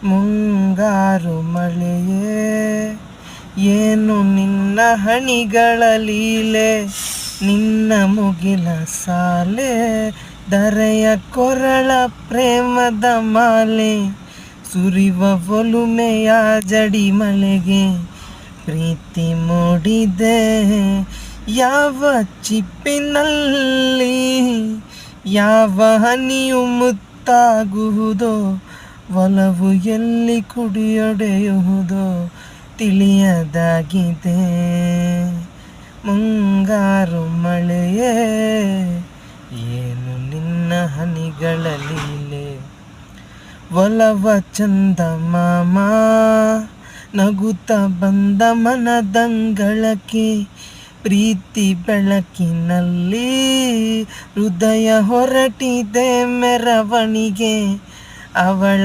ಮುಂಗಾರು ಮಳೆಯೇ ಏನು ನಿನ್ನ ಹಣಿಗಳ ಲೀಲೆ, ನಿನ್ನ ಮುಗಿಲ ಸಾಲೆ ಧರೆಯ ಕೊರಳ ಪ್ರೇಮದ ಮಾಲೆ, ಸುರಿವ ಒಲುಮೆಯ ಜಡಿ ಮಳೆಗೆ ಪ್ರೀತಿ ಮೂಡಿದೆ ಯಾವ ಚಿಪ್ಪಿನಲ್ಲಿ, ಯಾವ ಹನಿಯು ಮುತ್ತಾಗುವುದೋ, ಒಲವು ಎಲ್ಲಿ ಕುಡಿಯೊಡೆಯುವುದೋ ತಿಳಿಯದಾಗಿದೆ. ಮುಂಗಾರು ಮಳೆಯೇ ಏನು ನಿನ್ನ ಹನಿಗಳ ಲೀಲೆ, ಒಲವ ಚಂದ ಮಾಮ ನಗುತ್ತ ಬಂದ ಮನದಂಗಳಕ್ಕೆ, ಪ್ರೀತಿ ಬೆಳಕಿನಲ್ಲಿ ಹೃದಯ ಹೊರಟಿದೆ ಮೆರವಣಿಗೆ, ಅವಳ